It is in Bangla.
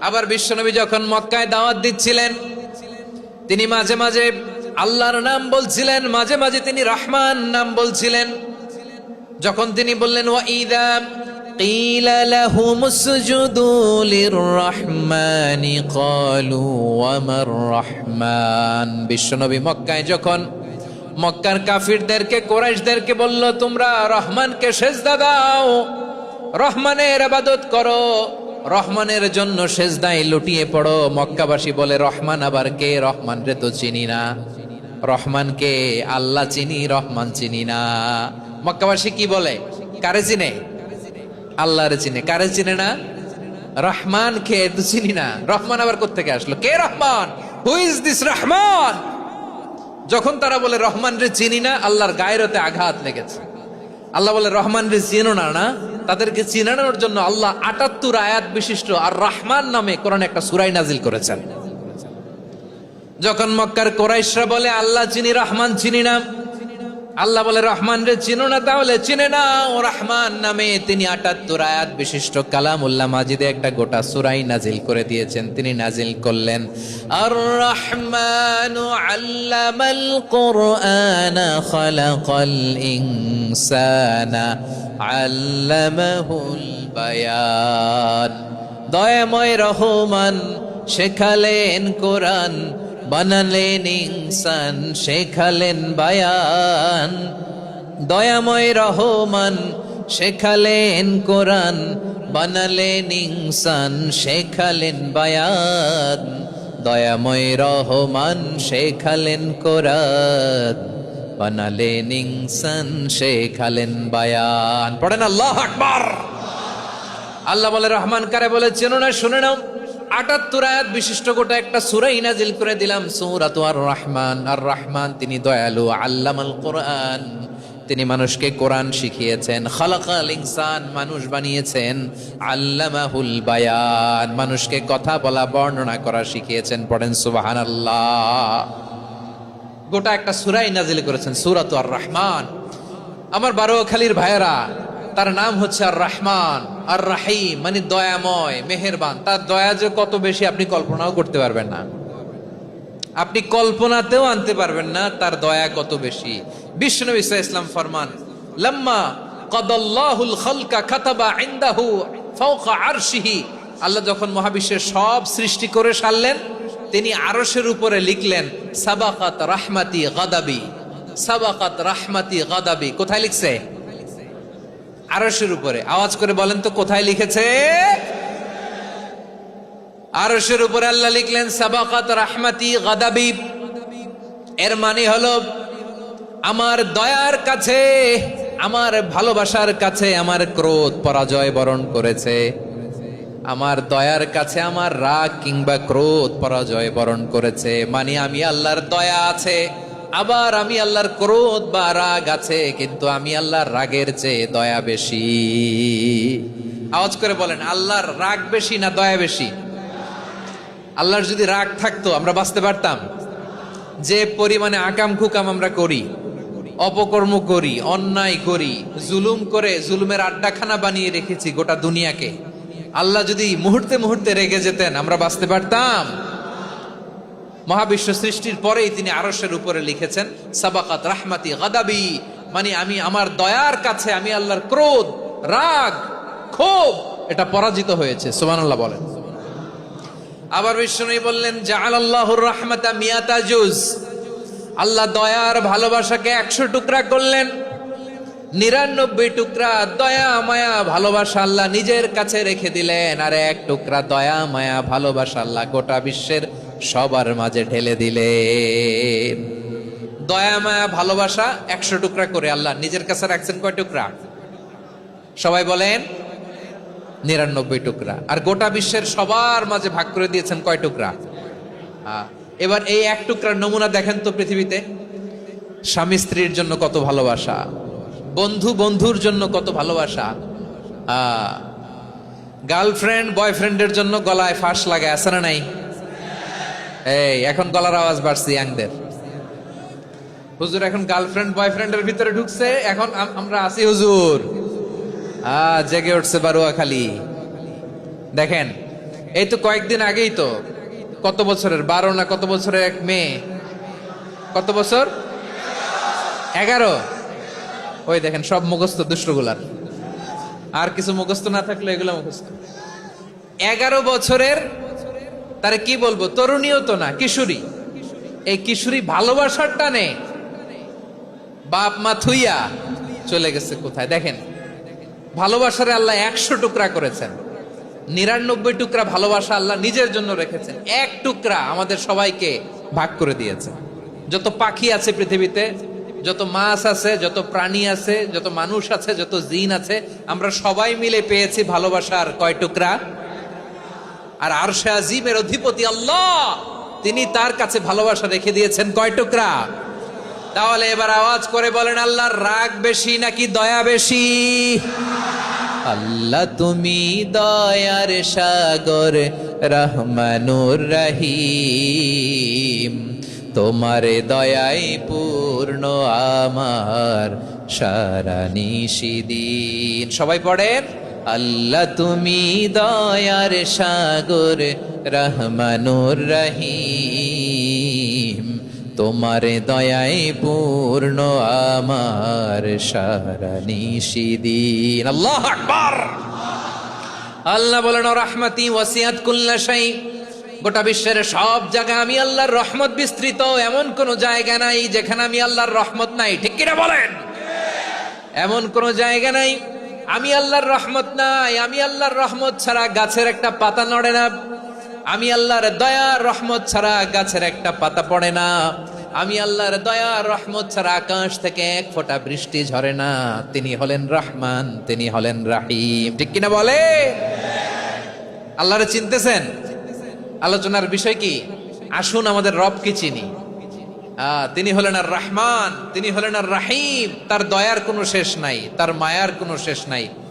আবার বিশ্বনবী যখন মক্কায় দাওয়াত দিচ্ছিলেন, তিনি মাঝে মাঝে আল্লাহর নাম বলছিলেন, মাঝে মাঝে তিনি রহমান নাম বলছিলেন। যখন তিনি বললেন ওয়াইদা কিলা লাহুমুসজুদু লিররহমানি ক্বালু ওয়ামার রহমান। বিশ্বনবী মক্কায় যখন মক্কার কাফিরদেরকে, কুরাইশদেরকে বলল তোমরা রহমানকে সেজদা দাও, রহমানের ইবাদত করো, রহমানের জন্য সেজদায় লুটিয়ে পড়ো, মক্কাবাসী বলে রহমান আবার কে? রহমান রে তো চিনি না। রহমানকে? আল্লাহ চিনি, রহমান চিনি না। মক্কাবাসী কি বলে? কারে চিনে? আল্লাহরে চিনে। কারে চিনে না? রহমান কে তো চিনি না। রহমান আবার কোত্থেকে আসলো? কে Rahman? Who is this Rahman? যখন তারা বলে রহমান রে চিনি না, আল্লাহর গায়রতে আঘাত লেগেছে। আল্লাহ বলে রহমান রে চিনো না, না? তাদেরকে চিনানোর জন্য আল্লাহ ৭৮ আয়াত বিশিষ্ট আর রহমান নামে কোরআনে একটা সূরা নাজিল করেছেন। যখন মক্কার কুরাইশরা বলে আল্লাহ চিনি, রহমান চিনি না, আল্লাহ বলে রহমান রে চিনো না, তাহলে চিনে না ও রহমান নামে তিনি ৭৮ আয়াত বিশিষ্ট কালামুল্লাহ মাজিদে একটা গোটা সূরা নাজিল করে দিয়েছেন। তিনি নাজিল করলেন আর রহমানু আল্লামাল কুরআনা খালাকাল ইনসানা আল্লামাহুল বায়ান। দয়াময় রহমান শেখালেন কোরআন, বানালেন ইনসান, শেখালেন বায়ান। দয়াময় রহমান শেখালেন কোরআন, বানালেন ইনসান, শেখালেন বায়ান। দয়াময় রহমান শেখালেন কোরআন, বানালেন ইনসান, শেখালেন বায়ান। পড়েন আল্লাহু আকবার। আল্লাহ বলে রহমান কারে বলে চেনো না? শুনে নাও, ৭৮ আয়াত বিশিষ্ট গোটা একটা সূরা নাজিল করে দিলাম, সূরাতু আর রহমান। আর রহমান তিনি দয়ালু, আল্লামাল কোরআন, তিনি মানুষকে কোরআন শিখিয়েছেন। খালাকাল ইনসান, মানুষ বানিয়েছেন। আল্লামাহুল বায়ান, মানুষকে কথা বলা, বর্ণনা করা শিখিয়েছেন। পড়েন সুবহানাল্লাহ। গোটা একটা সূরা নাজিল করেছেন, সূরাতু আর রহমান। আমার বারোয়াখালীর ভাইয়েরা, তার নাম হচ্ছে আর রহমান, আর রাহিম মানে দয়াময়, মেহেরবান। তার দয়া যে কত বেশি আপনি কল্পনাও করতে পারবেন না, আপনি কল্পনাতেও আনতে পারবেন না তার দয়া কত বেশি। বিশ্বনবী সাল্লাল্লাহু আলাইহি ওয়াসাল্লাম ফরমান লাম্মা কাদাল্লাহুল খালকা কাতাবা ইনদাহু ফাওকা আরশিহি। আল্লাহ যখন মহাবিশ্বের সব সৃষ্টি করে সারলেন, তিনি আরশের উপরে লিখলেন সাবাকাত রাহমাতি গাদাবি। সাবাকাত রাহমাতি গাদাবি কোথায় লিখছে? আরশের উপরে। আওয়াজ করে বলেন তো কোথায় লিখেছে? আরশের উপরে আল্লাহ লিখলেন সাবাকাত রাহমাতি গাদাবি। এর মানে হলো আমার দয়ার কাছে, আমার ভালোবাসার কাছে আমার ক্রোধ পরাজয় বরণ করেছে। আমার দয়ার কাছে আমার রাগ কিংবা ক্রোধ পরাজয় বরণ করেছে। মানে আমি আল্লাহর দয়া আছে, আবার আমি আল্লাহর ক্রোধ বা রাগ আছে, কিন্তু আমি আল্লাহর রাগের চেয়ে দয়া বেশি। আওয়াজ করে বলেন আল্লাহর রাগ বেশি না দয়া বেশি? আল্লাহর যদি রাগ থাকতো আমরা বাঁচতে পারতাম? যে পরিমাণে আকাম খুকাম আমরা করি, অপকর্ম করি, অন্যায় করি, জুলুম করে জুলুমের আড্ডাখানা বানিয়ে রেখেছি গোটা দুনিয়াকে, আল্লাহ যদি মুহূর্তে মুহূর্তে রেগে যেতেন আমরা বাঁচতে পারতাম? মহাবিশ্ব সৃষ্টির পরেই তিনি আরশের উপরে লিখেছেন সাবাকাত রাহমাতি গাদাবি, মানে আমি আমার দয়ার কাছে আমি আল্লাহর ক্রোধ, রাগ, ক্ষোভ এটা পরাজিত হয়েছে। সুবহানাল্লাহ বলেন। আবার বিষ্ণু বললেন জাআলাল্লাহুর রাহমাতা মিয়াতা জুজ। আল্লাহ দয়ার ভালোবাসাকে ১০০ টুকরা করলেন, ৯৯ টুকরা দয়া মায়া ভালোবাসা আল্লাহ নিজের কাছে রেখে দিলেন, আর ১ টুকরা দয়া মায়া ভালোবাসা আল্লাহ গোটা বিশ্বের সবার মাঝে ঢেলে দিলেন। দয়া মায়া ভালোবাসা ১০০ টুকরা করে আল্লাহ নিজের কাছে রাখছেন কয় টুকরা? সবাই বলেন ৯৯ টুকরা। আর গোটা বিশ্বের সবার মাঝে ভাগ করে দিয়েছেন কয় টুকরা? এবার এই ১ টুকরার নমুনা দেখেন তো পৃথিবীতে। স্বামী স্ত্রীর জন্য কত ভালোবাসা, বন্ধু বন্ধুর জন্য কত ভালোবাসা, গার্লফ্রেন্ড বয়ফ্রেন্ডের জন্য গলায় ফাঁস লাগায়, আছে না নাই? এই এখন গলার আওয়াজ বাড়ছে ইয়াংদের। হুজুর এখন গার্লফ্রেন্ড বয়ফ্রেন্ডের ভিতরে ঢুকছে, এখন আমরা আছি হুজুর। জেগে উঠছে বারুয়াখালী। দেখেন এই তো কয়েকদিন আগেই তো, কত বছরের 12 না কত বছরের এক মেয়ে, কত বছর, 11। ওই দেখেন সব মুখস্থ দুষ্টগুলার, আর কিছু মুখস্থ না থাকলে এগুলো মুখস্থ। 11 বছরের, তারে কি বলবো, তরুণীও তো না, কিশোরী। এই কিশোরী ভালোবাসার টানে বাপ মা থুইয়া চলে গেছে কোথায়। দেখেন ভালোবাসারে আল্লাহ 100 টুকরা করেছেন, 99 টুকরা ভালোবাসা আল্লাহ নিজের জন্য রেখেছেন, এক টুকরা আমাদের সবাইকে ভাগ করে দিয়েছে। যত পাখি আছে পৃথিবীতে, যত মাছ আছে, যত প্রাণী আছে, যত মানুষ আছে, যত জিন আছে, আমরা সবাই মিলে পেয়েছি ভালোবাসার কয় টুকরা। আর আরশে আজিমের অধিপতি আল্লাহ, তিনি তার কাছে ভালোবাসা রেখে দিয়েছেন কয় টুকরা। তাহলে এবার আওয়াজ করে বলেন, আল্লাহর রাগ বেশি নাকি দয়া বেশি? আল্লাহ তুমি দয়ার সাগর, রহমানুর রহিম, তোমার দয়াই পূর্ণ আমার সারা নিশিদিন। সবাই পড়েন, আল্লাহ তুমি দয়ার সাগর, রহমানুর রহিম, তোমার দয়াই পূর্ণ আমার সারা নিশিদিন। আল্লাহু আকবার। আল্লাহ বলেন, রাহমাতি ওয়াসিআত কুল্লা শাই, গোটা বিশ্বের সব জায়গায় আমি আল্লাহর রহমত বিস্তৃত, এমন কোন জায়গা নাই যেখানে আমি আল্লাহর রহমত নাই। ঠিক কিনা বলেন? এমন কোন জায়গা নাই আমি আল্লাহর রহমত নাই। আমি আল্লাহর রহমত ছাড়া গাছের একটা পাতা নড়ে না, আমি আল্লাহর দয়ার রহমত ছাড়া গাছের একটা পাতা পড়ে না, আমি আল্লাহর দয়ার রহমত ছাড়া আকাশ থেকে এক ফোঁটা বৃষ্টি ঝরে না। তিনি হলেন রহমান, তিনি হলেন রাহিম। ঠিক কিনা বলে? আল্লাহরে চিনতেছেন? আলোচনার বিষয় কি? আসুন আমাদের রবকে চিনি। তিনি হলেন আর রহমান, তিনি হলেন আর রাহিম। তার দয়ার কোনো শেষ নাই, তার মায়ার কোনো শেষ নাই।